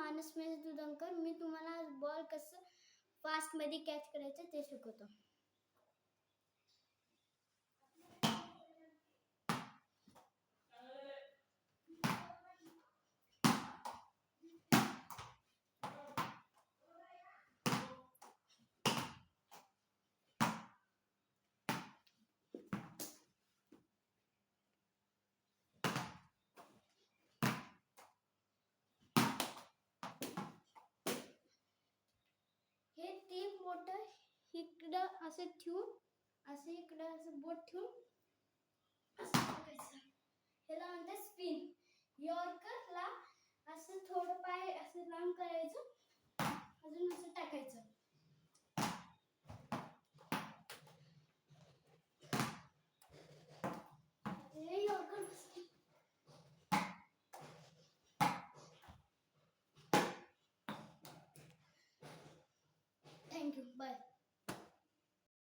मानस मेस दुधंकर. मी तुम्हाला बॉल कसं फास्टमध्ये कॅच करायचं ते शिकवतो. हे 3 बोट इकडं असं ठेवून, असं इकडं असं बोट ठेवून असं टाकायचं. ह्याला म्हणतात स्पिन. यॉर्करला असं थोडं पाय असं लांब करायचं, अजून असं टाकायचं. हे यॉर्कर बसते. Thank you, bye.